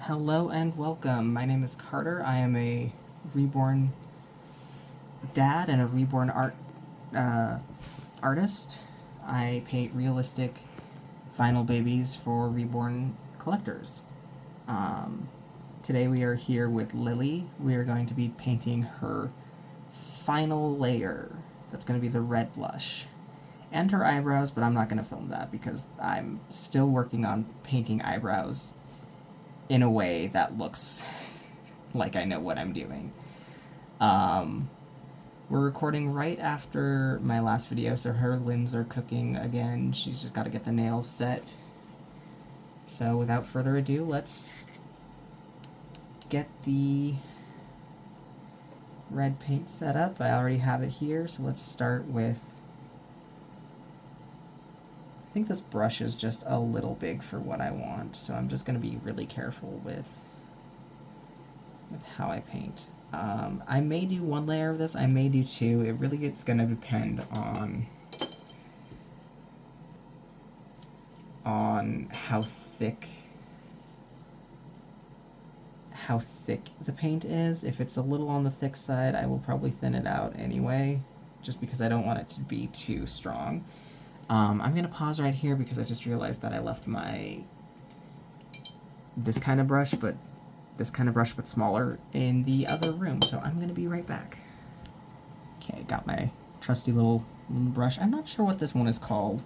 Hello and welcome. My name is Carter. I am a reborn dad and a reborn artist. I paint realistic vinyl babies for reborn collectors. Um, Today we are here with Lily. We are going to be painting her final layer. That's going to be the red blush. And her eyebrows, but I'm not going to film that because I'm still working on painting eyebrows in a way that looks like I know what I'm doing. Um, we're recording right after my last video, so her limbs are cooking again. She's just got to get the nails set. So without further ado, let's get the red paint set up. I already have it here, so let's start with... I think this brush is just a little big for what I want, so I'm just going to be really careful with how I paint. I may do one layer of this, I may do two. It really is going to depend on how thick the paint is. If it's a little on the thick side, I will probably thin it out anyway, just because I don't want it to be too strong. I'm going to pause right here because I just realized that I left this kind of brush, but smaller in the other room, so I'm going to be right back. Okay, got my trusty little brush. I'm not sure what this one is called.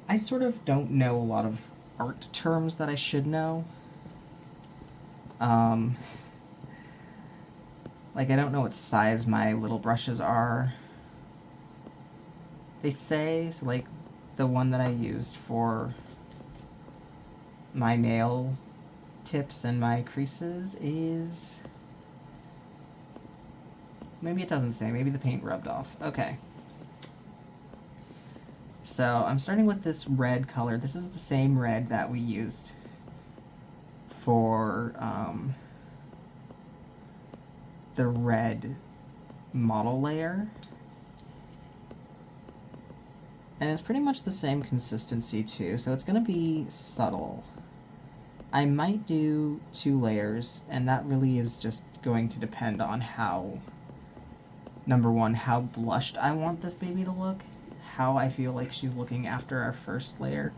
I sort of don't know a lot of art terms that I should know. Like, I don't know what size my little brushes are. They say, so like, the one that I used for my nail tips and my creases is... Maybe it doesn't say. Maybe the paint rubbed off. Okay. So I'm starting with this red color. This is the same red that we used for the red model layer. And it's pretty much the same consistency too, so it's going to be subtle. I might do 2 layers, and that really is just going to depend on how, number one, how blushed I want this baby to look, how I feel like she's looking after our first layer.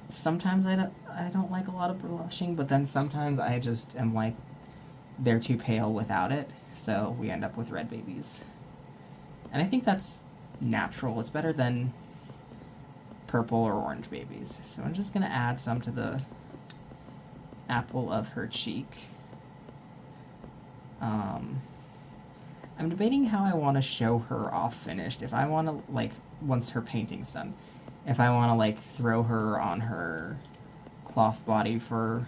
Sometimes I don't like a lot of blushing, but then sometimes I just am like, they're too pale without it, so we end up with red babies. And I think that's natural. It's better than purple or orange babies. So I'm just going to add some to the apple of her cheek. I'm debating how I want to show her off finished. If I want to, like, once her painting's done, if I want to, like, throw her on her cloth body for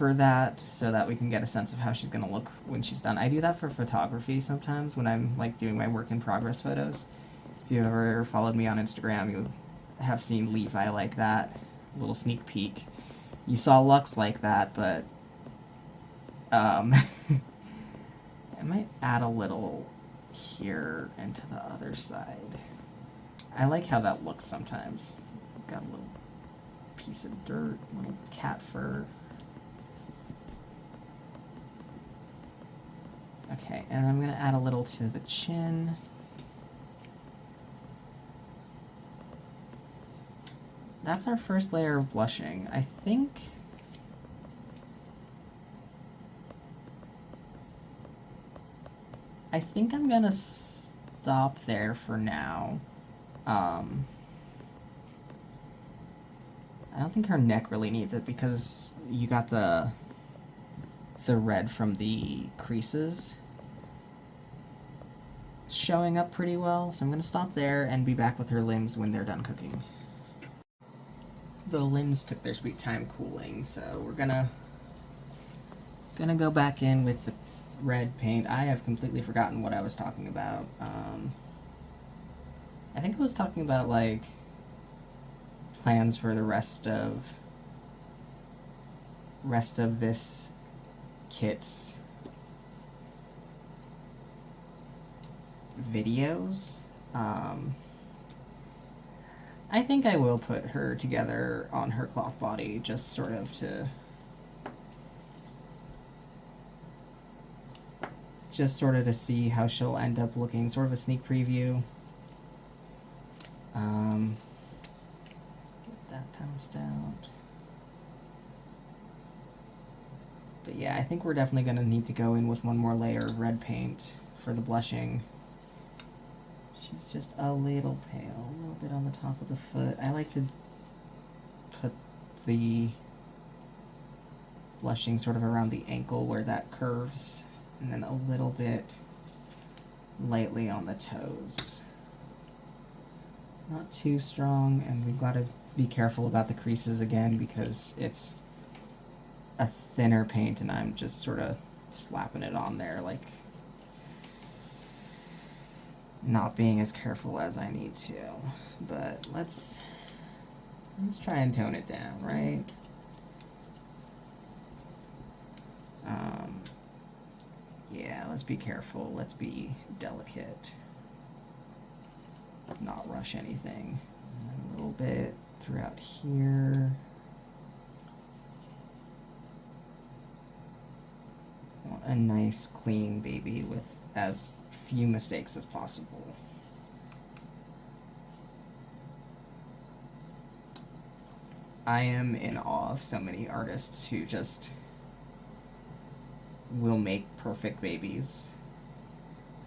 that, so that we can get a sense of how she's going to look when she's done. I do that for photography sometimes when I'm, like, doing my work in progress photos. If you've ever followed me on Instagram, you have seen Levi like that. A little sneak peek. You saw Lux like that, but I might add a little here and to the other side. I like how that looks sometimes. Got a little piece of dirt, little cat fur. Okay, and I'm going to add a little to the chin. That's our first layer of blushing. I think I'm gonna stop there for now. I don't think her neck really needs it because you got the red from the creases showing up pretty well, so I'm gonna stop there and be back with her limbs when they're done cooking. The limbs took their sweet time cooling, so we're gonna go back in with the red paint. I have completely forgotten what I was talking about. I think I was talking about, like, plans for the rest of this kit's videos. I think I will put her together on her cloth body, just sort of to see how she'll end up looking, sort of a sneak preview. Get that pounced out. But yeah, I think we're definitely going to need to go in with one more layer of red paint for the blushing. She's just a little pale, a little bit on the top of the foot. I like to put the blushing sort of around the ankle where that curves, and then a little bit lightly on the toes. Not too strong, and we've got to be careful about the creases again because it's a thinner paint and I'm just sort of slapping it on there, like not being as careful as I need to. But let's try and tone it down, right? Yeah, let's be careful. Let's be delicate. Not rush anything. A little bit throughout here. I want a nice, clean baby with as few mistakes as possible. I am in awe of so many artists who just will make perfect babies.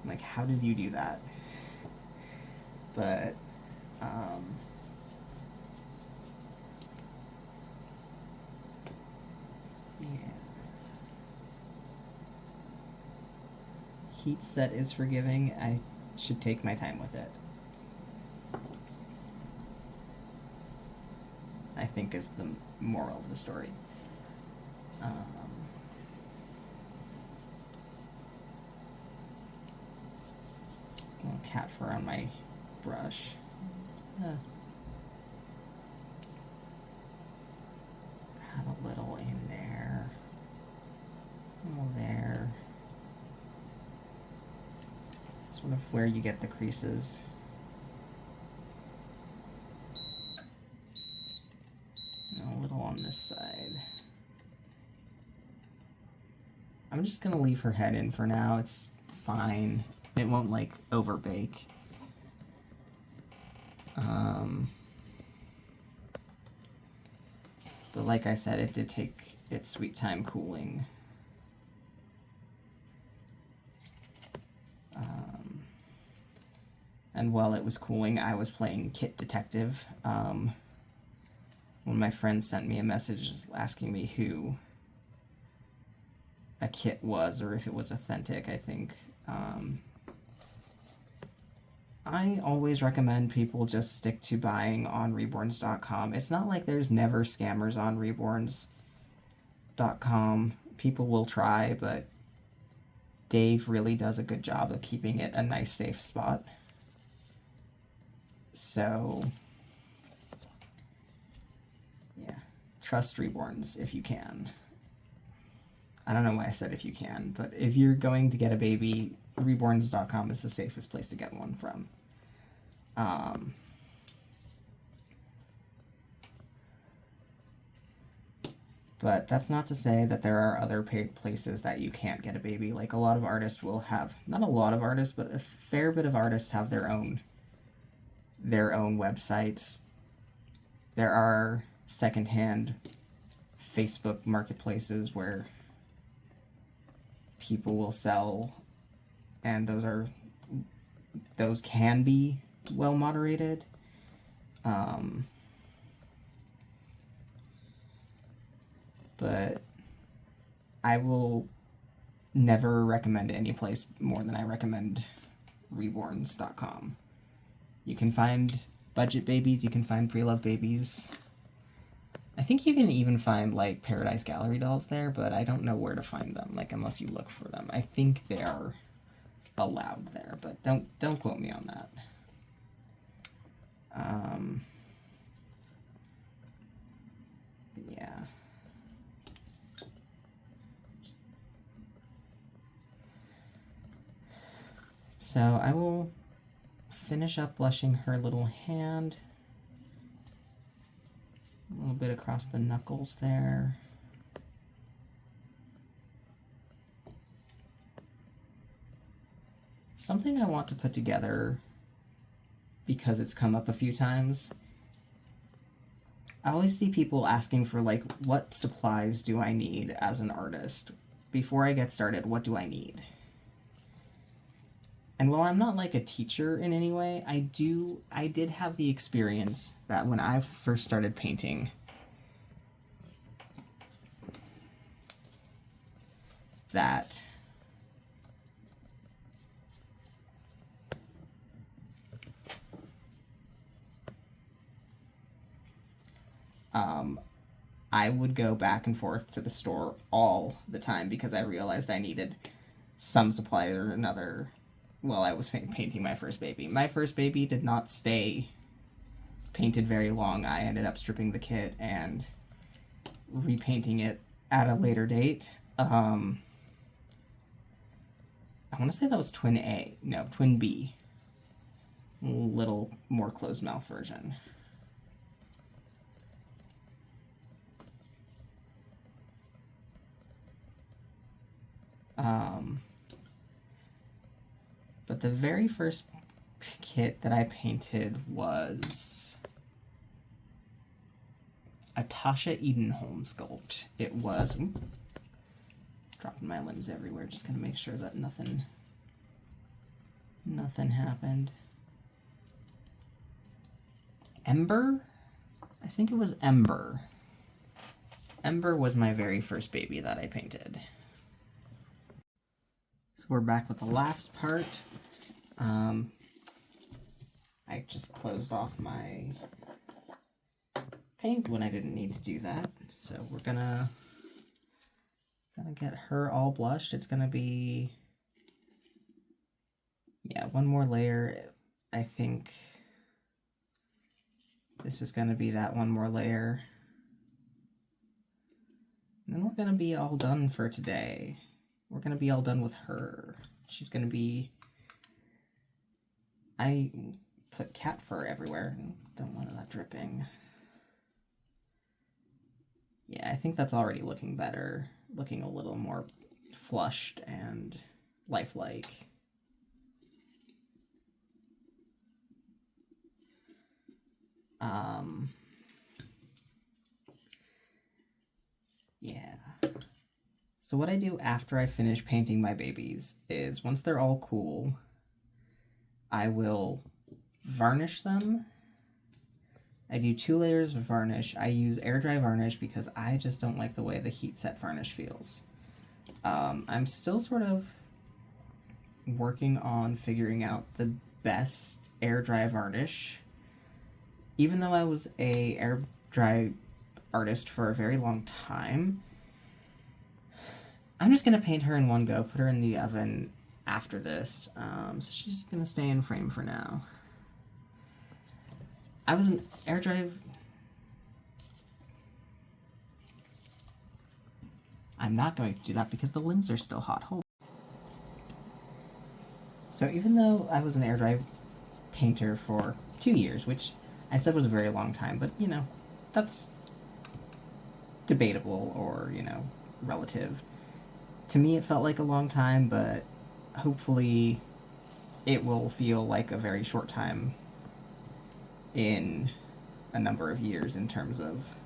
I'm like, how did you do that? But yeah. Heat set is forgiving. I should take my time with it, I think, is the moral of the story. Little cat fur on my brush. Add a little in there. A little there. Sort of where you get the creases. And a little on this side. I'm just gonna leave her head in for now. It's fine. It won't like overbake. But like I said, it did take its sweet time cooling. And while it was cooling, I was playing Kit Detective. One of my friends sent me a message asking me who a kit was, or if it was authentic, I think. I always recommend people just stick to buying on reborns.com. It's not like there's never scammers on reborns.com. People will try, but Dave really does a good job of keeping it a nice, safe spot. So, yeah, trust Reborns if you can. I don't know why I said if you can, but if you're going to get a baby, reborns.com is the safest place to get one from. But that's not to say that there are other places that you can't get a baby. Like, a lot of artists will have, not a lot of artists, but a fair bit of artists have their own websites. There are secondhand Facebook marketplaces where people will sell, and those can be well moderated. But I will never recommend any place more than I recommend reborns.com. You can find budget babies, you can find pre-loved babies. I think you can even find like Paradise Gallery dolls there, but I don't know where to find them, like, unless you look for them. I think they are allowed there, but don't quote me on that. Yeah. So I will finish up blushing her little hand. little bit across the knuckles there. Something I want to put together, because it's come up a few times. I always see people asking for, like, what supplies do I need as an artist? Before I get started, what do I need? And while I'm not like a teacher in any way, I did have the experience that when I first started painting, that I would go back and forth to the store all the time because I realized I needed some supply or another while I was painting my first baby. My first baby did not stay painted very long. I ended up stripping the kit and repainting it at a later date. I want to say that was Twin A. No, Twin B. A little more closed mouth version. But the very first kit that I painted was a Tasha Edenholm sculpt. It was... dropping my limbs everywhere, just gonna make sure that nothing happened. Ember? I think it was Ember. Ember was my very first baby that I painted. So we're back with the last part. I just closed off my paint when I didn't need to do that. So we're gonna get her all blushed. It's gonna be, yeah, one more layer. I think this is gonna be that one more layer. And then we're gonna be all done for today. We're gonna be all done with her. She's gonna be, I put cat fur everywhere. Don't want that dripping. Yeah, I think that's already looking better. Looking a little more flushed and lifelike. Yeah. So what I do after I finish painting my babies is once they're all cool, I will varnish them. I do 2 layers of varnish. I use air dry varnish because I just don't like the way the heat set varnish feels. I'm still sort of working on figuring out the best air dry varnish. Even though I was a air dry artist for a very long time, I'm just gonna paint her in one go, put her in the oven after this. So she's gonna stay in frame for now. I was an air dry. I'm not going to do that because the limbs are still hot. Hold. So even though I was an air dry painter for 2 years, which I said was a very long time, but you know, that's debatable or, you know, relative. To me it felt like a long time, but hopefully it will feel like a very short time in a number of years in terms of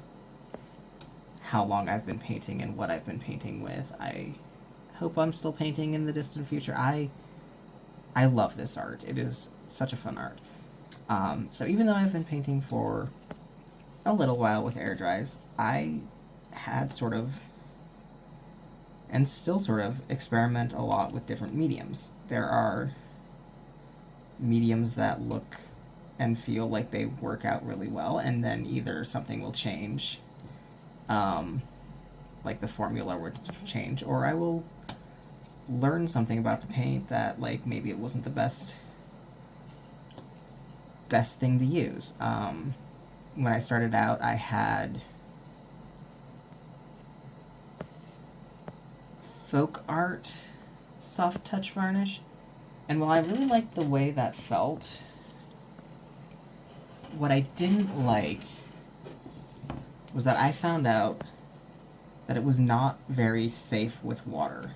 how long I've been painting and what I've been painting with. I hope I'm still painting in the distant future. I love this art. It is such a fun art. So even though I've been painting for a little while with air dries, I had sort of, and still sort of, experiment a lot with different mediums. There are mediums that look and feel like they work out really well, and then either something will change, like the formula will change, or I will learn something about the paint that, like, maybe it wasn't the best thing to use. When I started out, I had Folk Art soft touch varnish, and while I really liked the way that felt, what I didn't like was that I found out that it was not very safe with water.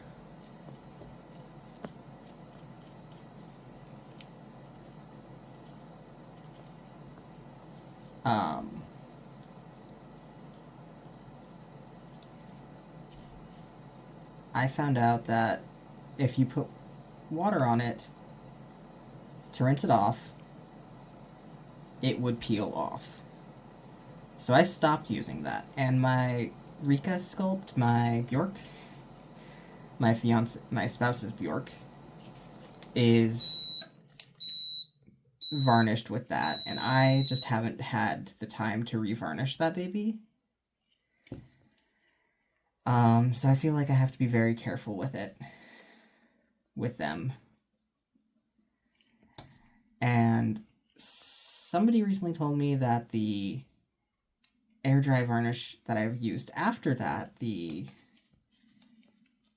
I found out that if you put water on it to rinse it off, it would peel off. So I stopped using that, and my Rika sculpt, my Bjork, my spouse's Bjork, is varnished with that, and I just haven't had the time to revarnish that baby. So I feel like I have to be very careful with it, with them. And somebody recently told me that the air dry varnish that I've used after that, the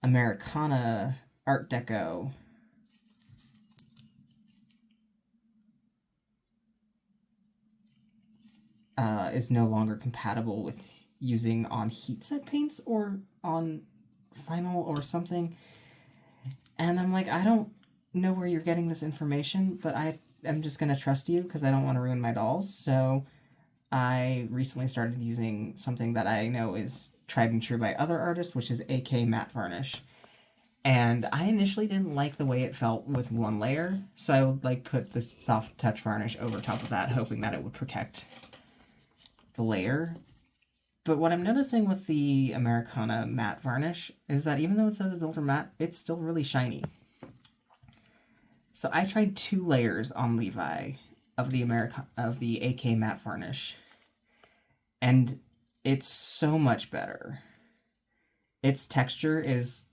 Americana Art Deco is no longer compatible with using on heat set paints or on vinyl or something. And I'm like, I don't know where you're getting this information, but I'm just going to trust you because I don't want to ruin my dolls. So I recently started using something that I know is tried and true by other artists, which is AK matte varnish. And I initially didn't like the way it felt with one layer, so I would like put this soft touch varnish over top of that, hoping that it would protect the layer. But what I'm noticing with the Americana matte varnish is that even though it says it's ultra matte, it's still really shiny. So I tried 2 layers on Levi of the AK matte varnish, and it's so much better. Its texture is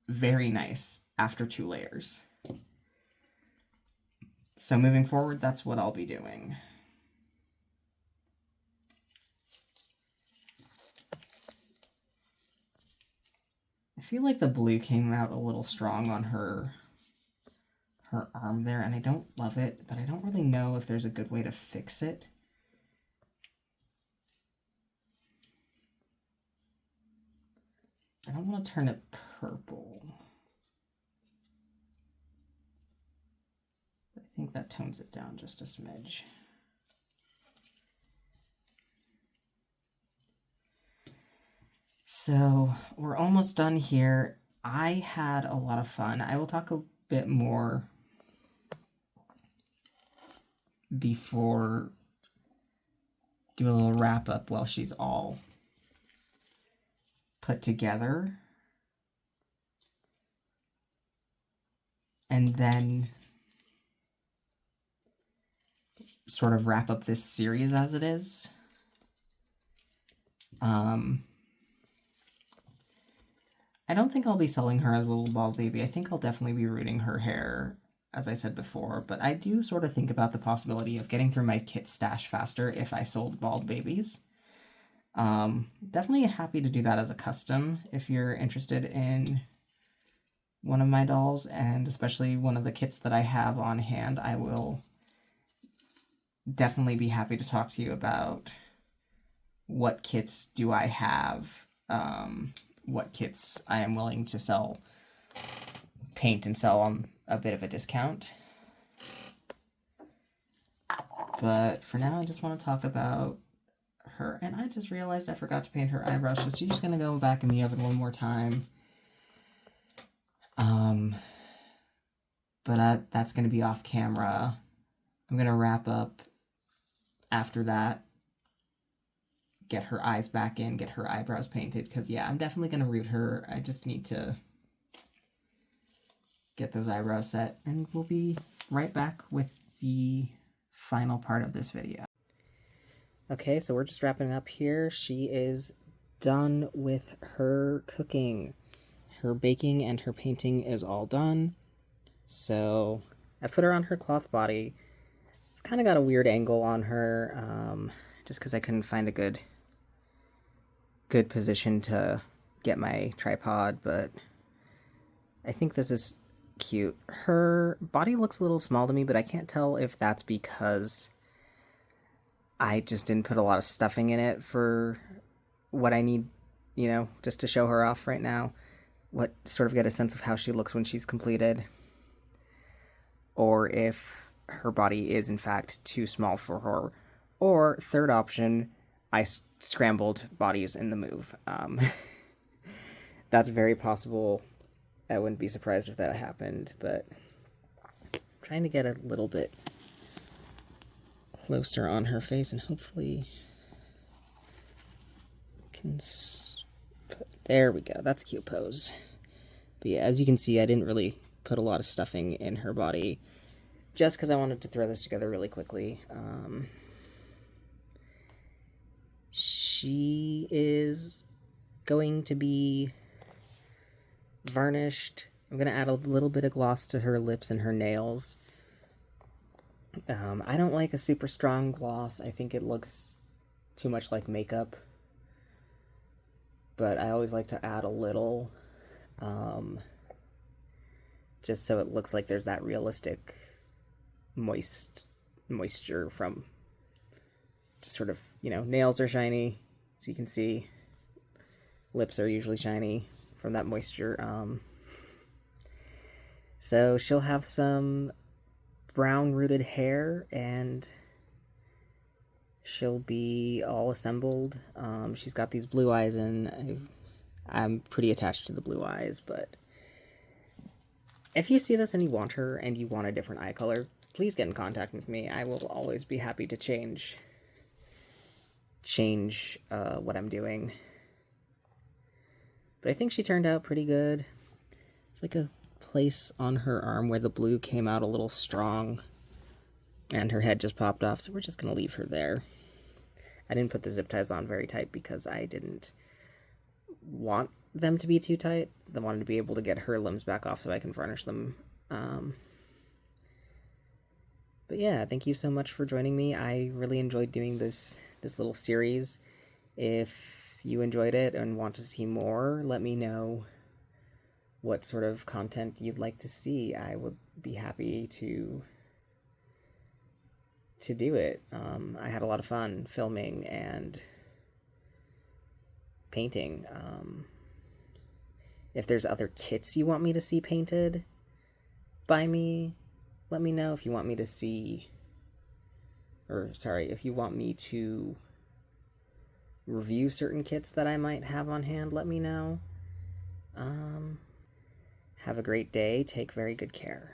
very nice after 2 layers. So moving forward, that's what I'll be doing. I feel like the blue came out a little strong on her arm there, and I don't love it, but I don't really know if there's a good way to fix it. I don't want to turn it purple. I think that tones it down just a smidge. So we're almost done here. I had a lot of fun. I will talk a bit more before, do a little wrap up while she's all put together. And then sort of wrap up this series as it is. I don't think I'll be selling her as a little bald baby. I think I'll definitely be rooting her hair, as I said before, but I do sort of think about the possibility of getting through my kit stash faster if I sold bald babies. Definitely happy to do that as a custom if you're interested in one of my dolls, and especially one of the kits that I have on hand. I will definitely be happy to talk to you about what kits do I have, what kits I am willing to sell, paint and sell on a bit of a discount. But for now, I just want to talk about her, and I just realized I forgot to paint her eyebrows, so she's just going to go back in the oven one more time. But that's going to be off camera. I'm going to wrap up after that, get her eyes back in, get her eyebrows painted, because yeah, I'm definitely going to root her. I just need to get those eyebrows set, and we'll be right back with the final part of this video. Okay, so we're just wrapping up here. She is done with her cooking. Her baking and her painting is all done. So I put her on her cloth body. I've kind of got a weird angle on her, just because I couldn't find a good position to get my tripod, but I think this is cute. Her body looks a little small to me, but I can't tell if that's because I just didn't put a lot of stuffing in it for what I need, just to show her off right now. What sort of get a sense of how she looks when she's completed, or if her body is in fact too small for her. Or third option, I scrambled bodies in the move. That's very possible. I wouldn't be surprised if that happened, but I'm trying to get a little bit closer on her face, and hopefully can. There we go. That's a cute pose. But yeah, as you can see, I didn't really put a lot of stuffing in her body, just because I wanted to throw this together really quickly. She is going to be varnished. I'm going to add a little bit of gloss to her lips and her nails. I don't like a super strong gloss. I think it looks too much like makeup. But I always like to add a little, just so it looks like there's that realistic moisture from just sort of, nails are shiny, as you can see. Lips are usually shiny from that moisture. So she'll have some brown rooted hair, and she'll be all assembled. She's got these blue eyes, and I'm pretty attached to the blue eyes, but if you see this and you want her and you want a different eye color, please get in contact with me. I will always be happy to change what I'm doing. But I think she turned out pretty good. It's like a place on her arm where the blue came out a little strong and her head just popped off, so we're just going to leave her there. I didn't put the zip ties on very tight because I didn't want them to be too tight. I wanted to be able to get her limbs back off so I can varnish them. But yeah, thank you so much for joining me. I really enjoyed doing this little series. If you enjoyed it and want to see more, let me know what sort of content you'd like to see. I would be happy to do it. I had a lot of fun filming and painting. If there's other kits you want me to see painted by me, let me know. If you want me to if you want me to review certain kits that I might have on hand, let me know. Have a great day. Take very good care.